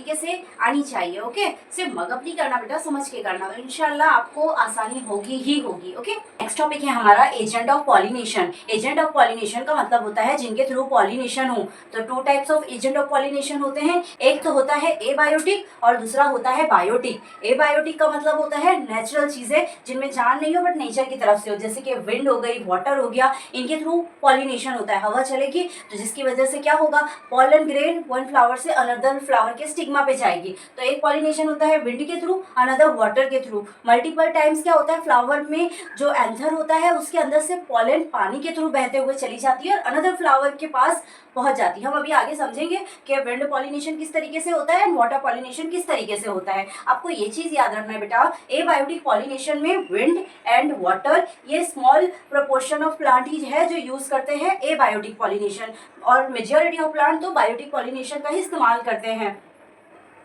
तरीके से आनी चाहिए। ओके, सिर्फ मगअप नहीं करना बेटा, समझ के करना, तो इंशाल्लाह आपको आसानी होगी ही होगी। ओके, नेक्स्ट टॉपिक है हमारा agent of pollination. Agent of pollination का मतलब होता है जिनके थ्रू पॉलिनेशन हो। तो two types of agent of pollination होते हैं, एक तो होता है एबायोटिक और दूसरा होता है बायोटिक। एबायोटिक का मतलब होता है नेचुरल चीजें जिनमें जान नहीं हो बट नेचर की तरफ से हो, जैसे कि विंड हो गई, वाटर हो गया, इनके थ्रू पॉलिनेशन होता है। हवा चलेगी तो जिसकी वजह से क्या होगा, पॉलन ग्रेन वन फ्लावर से अनदर फ्लावर के स्टिग्मा पे जाएगी। तो एक पॉलिनेशन होता है विंड के थ्रू, अनदर वाटर के थ्रू। मल्टीपल टाइम्स क्या होता है, फ्लावर में जो एंथर होता है उसके अंदर से पॉलन पानी के थ्रू बहते हुए चली जाती है और अनदर फ्लावर के पास पहुंच जाती है। हम अभी आगे समझेंगे कि विंड पॉलिनेशन किस तरीके से होता है एंड वाटर पॉलिनेशन किस तरीके से होता है। आपको ये चीज याद रखना है बेटा, एबायोटिक पॉलिनेशन में विंड एंड वाटर ये स्मॉल प्रोपोर्शन ऑफ प्लांट ही है जो यूज करते हैं एबायोटिक पॉलिनेशन, और मेजॉरिटी ऑफ प्लांट तो बायोटिक पॉलिनेशन का ही इस्तेमाल करते हैं।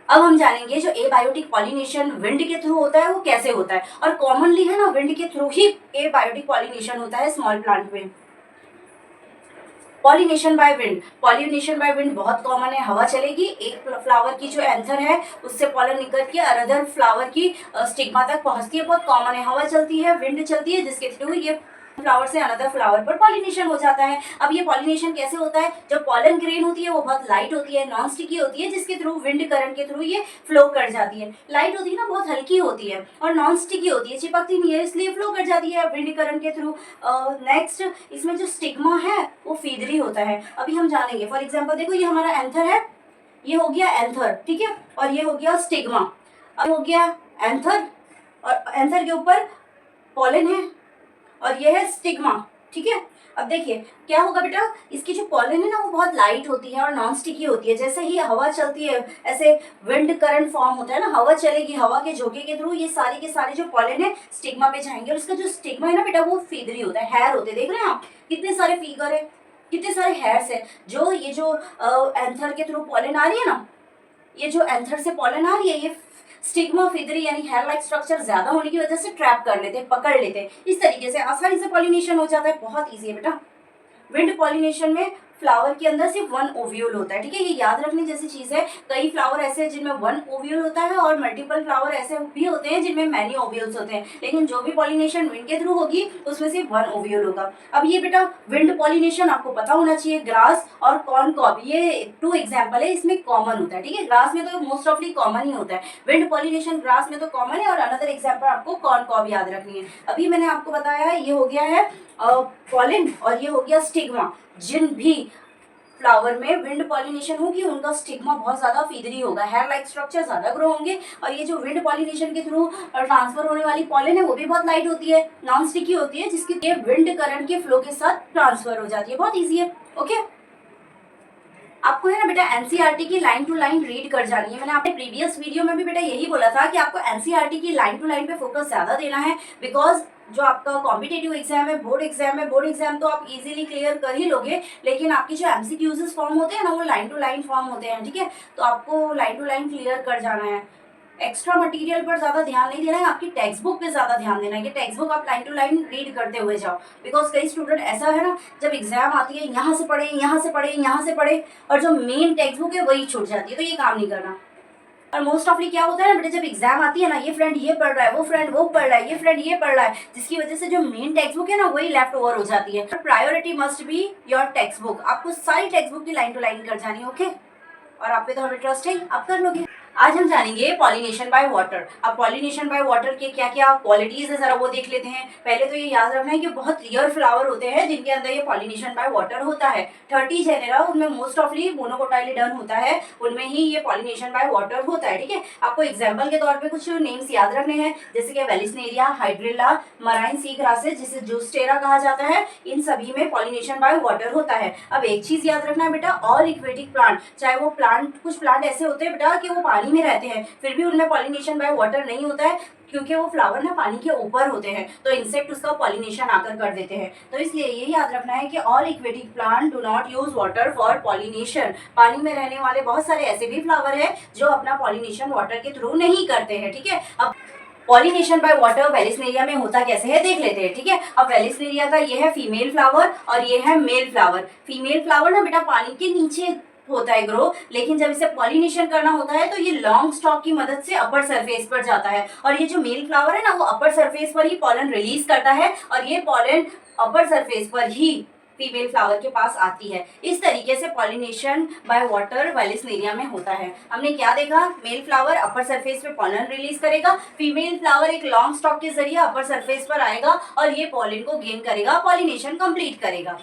अब हम जानेंगे जो एबायोटिक पॉलिनेशन विंड के थ्रू होता है वो कैसे होता है, और कॉमनली है ना विंड के थ्रू ही एबायोटिक पॉलिनेशन होता है स्मॉल प्लांट में। Pollination by wind, pollination by wind बहुत कॉमन है। हवा चलेगी, एक फ्लावर की जो एंथर है उससे पॉलन निकल के अदर फ्लावर की स्टिग्मा तक पहुंचती है, बहुत कॉमन है। हवा चलती है, विंड चलती है, जिसके थ्रू ये फ्लावर से अनदर फ्लावर पर पॉलिनेशन हो जाता है। अब ये पॉलिनेशन कैसे होता है, जो पॉलन ग्रेन होती है वो बहुत लाइट होती है, नॉन स्टिकी होती है, जिसके थ्रू विंड करंट के थ्रू ये फ्लो कर जाती है। लाइट होती है ना, बहुत हल्की होती है और नॉन स्टिकी होती है, चिपकती नहीं है, इसलिए फ्लो कर जाती है विंड करंट के थ्रू। नेक्स्ट इसमें जो स्टिग्मा है वो फीदरी होता है, अभी हम जानेंगे। फॉर एग्जाम्पल देखो, ये हमारा एंथर है, ये हो गया एंथर, ठीक है, और ये हो गया स्टिग्मा। अब हो गया एंथर और एंथर के ऊपर पॉलन है और ये है स्टिग्मा, ठीक है। अब देखिए क्या होगा बेटा, इसकी जो पॉलन है ना वो बहुत लाइट होती है और नॉन स्टिकी होती है। जैसे ही हवा चलती है ऐसे विंड करंट फॉर्म होता है ना, हवा चलेगी, हवा के झोंके के थ्रू ये सारे के सारे जो पॉलन है स्टिग्मा पे जाएंगे, और इसका जो स्टिग्मा है ना बेटा वो फीदरी होता है, हेयर होते हैं। देख रहे हैं आप कितने सारे फिगर है, कितने सारे हेयर्स है। जो ये जो एंथर के थ्रू पॉलन आ रही है ना, ये जो एंथर से पॉलन आ रही है, ये स्टिग्मा फिदरी यानी हेयर लाइक स्ट्रक्चर ज्यादा होने की वजह से ट्रैप कर लेते हैं, पकड़ लेते हैं। इस तरीके से आसानी से पॉलिनेशन हो जाता है, बहुत इजी है बेटा। विंड पॉलिनेशन में फ्लावर के अंदर सिर्फ वन ओव्यूल होता है, ठीक है, ये याद रखने जैसी चीज है। कई फ्लावर ऐसे हैं जिनमें वन ओव्यूल होता है और मल्टीपल फ्लावर ऐसे भी होते हैं जिनमें मैनी ओव्यूल्स होते हैं, लेकिन जो भी पॉलिनेशन विंड के थ्रू होगी उसमें सिर्फ वन ओव्यूल होगा। अब ये बेटा विंड पॉलिनेशन आपको पता होना चाहिए, ग्रास और कॉर्न कॉब ये टू एग्जाम्पल है, इसमें कॉमन होता है, ठीक है। ग्रास में तो मोस्ट ऑफली कॉमन ही होता है, विंड पॉलिनेशन ग्रास में तो कॉमन है, और अनदर एग्जाम्पल आपको कॉर्न कॉब याद रखनी है। अभी मैंने आपको बताया है, ये हो गया है पॉलन और ये हो गया स्टिग्मा। जिन भी फ्लावर में विंड पॉलिनेशन होगी उनका स्टिग्मा बहुत ज्यादा फीदरी होगा, हेयर लाइक स्ट्रक्चर ज्यादा ग्रो होंगे, और ये जो विंड पॉलिनेशन के थ्रू ट्रांसफर होने वाली पॉलन है वो भी बहुत लाइट होती है, नॉन स्टिकी होती है, जिसकी ये विंड करंट के फ्लो के साथ ट्रांसफर हो जाती है, बहुत ईजी है। ओके, आपको है ना बेटा एनसीईआरटी की लाइन टू लाइन रीड कर जानी है। मैंने आपने प्रीवियस वीडियो में भी बेटा यही बोला था कि आपको एनसीईआरटी की लाइन टू लाइन पे फोकस ज्यादा देना है, बिकॉज जो आपका कॉम्पिटेटिव एग्जाम है, बोर्ड एग्जाम है, बोर्ड एग्जाम तो आप इजीली क्लियर कर ही लोगे, लेकिन आपकी जो एमसीक्यूज फॉर्म होते हैं ना वो लाइन टू लाइन फॉर्म होते हैं, ठीक है। तो आपको लाइन टू लाइन क्लियर कर जाना है, एक्स्ट्रा मटेरियल पर ज्यादा ध्यान नहीं देना है, आपकी टेक्स्ट बुक पे ज्यादा ध्यान देना है कि टेक्स्ट बुक आप लाइन टू लाइन रीड करते हुए जाओ। बिकॉज कई स्टूडेंट ऐसा है ना, जब एग्जाम आती है यहाँ से पढ़े, यहाँ से पढ़े, यहाँ से पढ़े, और जो मेन टेक्स्ट बुक है वही छूट जाती है, तो ये काम नहीं करना। और मोस्ट ऑफली क्या होता है ना बेटा, जब एग्जाम आती है ना, ये फ्रेंड ये पढ़ रहा है, वो फ्रेंड वो पढ़ रहा है, ये फ्रेंड ये पढ़ रहा है, जिसकी वजह से जो मेन टेक्स्ट बुक है ना वही लेफ्ट ओवर हो जाती है। Priority must be your text book, आपको सारी टेक्स्ट बुक की लाइन टू लाइन कर जानी है। ओके, और आप पे तो हमें ट्रस्ट है, आप कर लोगे। आज हम जानेंगे पॉलिनेशन बाय वाटर। अब पॉलिनेशन बाय वाटर के क्या क्या क्वालिटीज है जरा वो देख लेते हैं। पहले तो ये याद रखना है कि बहुत रियर फ्लावर होते हैं जिनके अंदर ये पॉलिनेशन बाय वाटर होता है। 30 जेनेरा, उनमें मोस्ट ऑफली मोनोकोटाइलिडन होता है, उनमें ही ये पॉलिनेशन बाय वाटर होता है, ठीक है। आपको एग्जाम्पल के तौर पर कुछ नेम्स याद रखने हैं, जैसे कि वेलिस्नेरिया, हाइड्रिला, मराइन सी ग्रासेस जिसे जूस्टेरा कहा जाता है, इन सभी में पॉलिनेशन बाय वाटर होता है। अब एक चीज याद रखना है बेटा, ऑल इक्वेटिक प्लांट, चाहे वो प्लांट, कुछ प्लांट ऐसे होते हैं बेटा कि वो पानी में रहते हैं फिर भी उनमें पॉलिनेशन बाय वाटर नहीं होता है, क्योंकि वो फ्लावर ना पानी के ऊपर होते हैं, तो इंसेक्ट उसका पॉलिनेशन आकर कर देते हैं। तो इसलिए ये याद रखना है कि all aquatic plant do not use water for pollination. पानी में रहने वाले बहुत सारे ऐसे भी फ्लावर है जो अपना पॉलिनेशन वाटर के थ्रू नहीं करते हैं, ठीक है। अब पॉलिनेशन बाय वाटर वेलिस्नेरिया में होता कैसे है देख लेते हैं, ठीक है। अब वेलिस्नेरिया का ये है फीमेल फ्लावर और ये है मेल फ्लावर। फीमेल फ्लावर ना बेटा पानी के नीचे होता है ग्रो, लेकिन जब इसे पॉलिनेशन करना होता है तो ये लॉन्ग स्टॉक की मदद से अपर सरफेस पर जाता है, और ये जो मेल फ्लावर है ना वो अपर सरफेस पर ही पॉलन रिलीज करता है, और ये पॉलन अपर सरफेस पर ही फीमेल फ्लावर के पास आती है। इस तरीके से पॉलिनेशन बाय वाटर वेलिस्नेरिया में होता है। हमने क्या देखा, मेल फ्लावर अपर सरफेस पे पॉलन रिलीज करेगा, फीमेल फ्लावर एक लॉन्ग स्टॉक के जरिए अपर सरफेस पर आएगा और ये पॉलन को गेन करेगा, पॉलिनेशन कंप्लीट करेगा।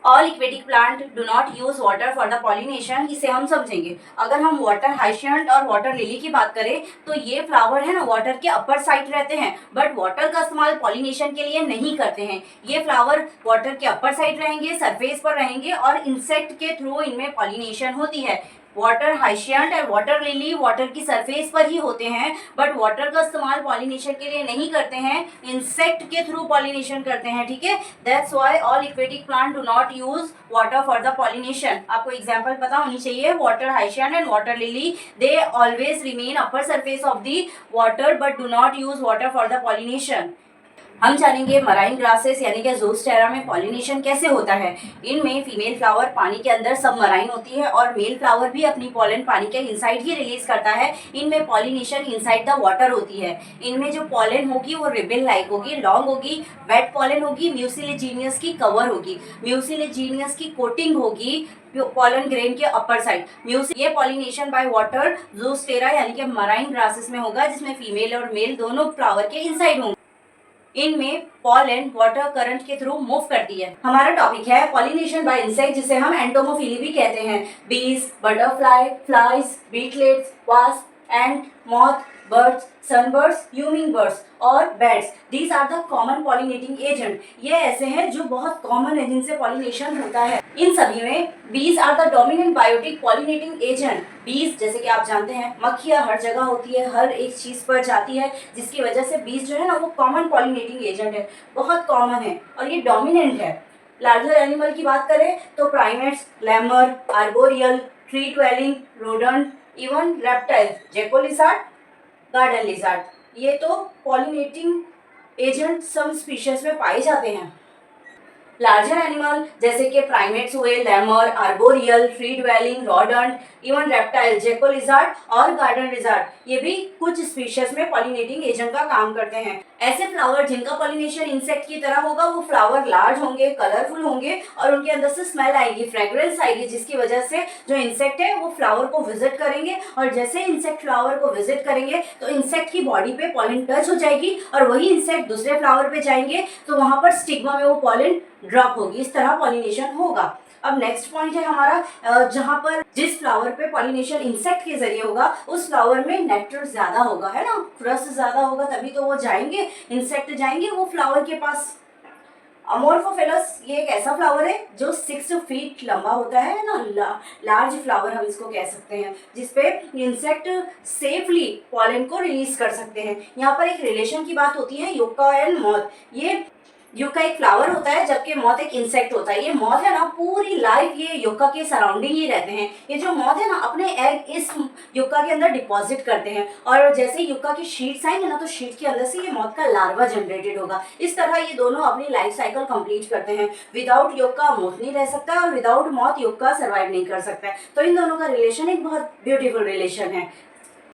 All aquatic plant do not use water for the pollination. इसे हम समझेंगे। अगर हम वाटर हाइशियंट और वाटर लिली की बात करें तो ये फ्लावर है ना वाटर के अपर साइड रहते हैं, बट वाटर का इस्तेमाल पॉलिनेशन के लिए नहीं करते हैं। ये फ्लावर वाटर के अपर साइड रहेंगे, सरफेस पर रहेंगे और इंसेक्ट के थ्रू इनमें पॉलिनेशन होती है। वाटर हाइशियंट और वाटर लिली वाटर की सरफेस पर ही होते हैं, बट वाटर का इस्तेमाल पॉलिनेशन के लिए नहीं करते हैं, इंसेक्ट के थ्रू पॉलिनेशन करते हैं। ठीक है, that's why all aquatic plant do not use water for the pollination. आपको एग्जांपल पता होनी चाहिए, water hyacinth and water lily they always remain upper surface of the water but do not use water for the pollination. हम जानेंगे marine grasses यानी कि ज़ूस्टेरा में pollination कैसे होता है। इनमें फीमेल फ्लावर पानी के अंदर सबमराइन होती है और मेल फ्लावर भी अपनी पॉलन पानी के इनसाइड ही रिलीज करता है। इनमें पॉलिनेशन इनसाइड द वाटर होती है। इनमें जो पॉलन होगी वो रिबन लाइक होगी, लॉन्ग होगी, वेट पॉलन होगी, म्यूसिलेजीनियस की कवर होगी, म्यूसिलेजीनियस की कोटिंग होगी पॉलन ग्रेन के अपर साइड। ये पॉलिनेशन बाय वाटर ज़ूस्टेरा यानी कि मराइन ग्रासेस में होगा, जिसमें फीमेल और मेल दोनों फ्लावर के इनसाइड होंगे। इनमें पॉलन वाटर करंट के थ्रू मूव करती है। हमारा टॉपिक है पॉलिनेशन बाय इंसेक्ट, जिसे हम एंटोमोफिली भी कहते हैं। Bees, butterfly, flies, beetles, wasp, ant, moth, birds, sunbirds, hummingbirds और bats, these are the common pollinating agent. ये ऐसे हैं जो बहुत कॉमन है जिनसे पॉलिनेशन होता है। इन सभी में bees are the dominant biotic pollinating agent. Bees जैसे कि आप जानते हैं मक्खियाँ हर जगह होती है, हर एक चीज़ पर जाती है, जिसकी वजह से बीज जो है ना वो कॉमन पॉलिनेटिंग एजेंट है, बहुत कॉमन है और ये डोमिनेंट है। लार्जर एनिमल की बात करें तो primates, Lamar, arboreal, tree dwelling, rodent, even reptile, gecko lizard, garden lizard, ये तो पॉलिनेटिंग एजेंट सम स्पीशीज में पाए जाते हैं। लार्जर एनिमल जैसे कि प्राइमेट्स हुए, lemur, arboreal, tree dwelling, rodent, even reptile, gecko lizard और गार्डन लिजार्ड, ये भी कुछ स्पीशीज में पॉलिनेटिंग एजेंट का काम करते हैं। ऐसे फ्लावर जिनका पॉलिनेशन इंसेक्ट की तरह होगा वो फ्लावर लार्ज होंगे, कलरफुल होंगे और उनके अंदर से स्मेल आएगी, फ्रेग्रेंस आएगी, जिसकी वजह से जो इंसेक्ट है वो फ्लावर को विजिट करेंगे और जैसे इंसेक्ट फ्लावर को विजिट करेंगे तो इंसेक्ट की बॉडी पे पॉलन टच हो जाएगी और वही इंसेक्ट दूसरे फ्लावर पे जाएंगे तो वहां पर स्टिग्मा में वो पॉलन ड्रॉप होगी। इस तरह पॉलिनेशन होगा। अब नेक्स्ट पॉइंट है हमारा, जहां पर जिस फ्लावर पे पॉलिनेशन इंसेक्ट के जरिए होगा उस फ्लावर में नेक्टर ज्यादा होगा, है ना, रस ज्यादा होगा, तभी तो वो जाएंगे, इंसेक्ट जाएंगे वो फ्लावर के पास। अमोर्फोफिलस ये एक ऐसा फ्लावर है जो 6 फीट लंबा होता है ना, लार्ज फ्लावर हम इसको कह सकते हैं, जिसपे इंसेक्ट सेफली पॉलन को रिलीज कर सकते हैं। यहाँ पर एक रिलेशन की बात होती है, यूका एंड मॉथ। ये युक्का एक फ्लावर होता है जबकि मॉथ एक इंसेक्ट होता है। ये मॉथ है ना पूरी लाइफ ये युक्का के सराउंडिंग ही रहते हैं। ये जो मॉथ है ना अपने एग इस युक्का के अंदर डिपॉजिट करते हैं और जैसे युक्का की शीट्स आएंगे ना तो शीट के अंदर से ये मॉथ का लार्वा जनरेटेड होगा। इस तरह ये दोनों अपनी लाइफ साइकिल कंप्लीट करते हैं। विदाउट युक्का मॉथ नहीं रह सकता और विदाउट मॉथ युक्का सर्वाइव नहीं कर सकता है। तो इन दोनों का रिलेशन एक बहुत ब्यूटीफुल रिलेशन है।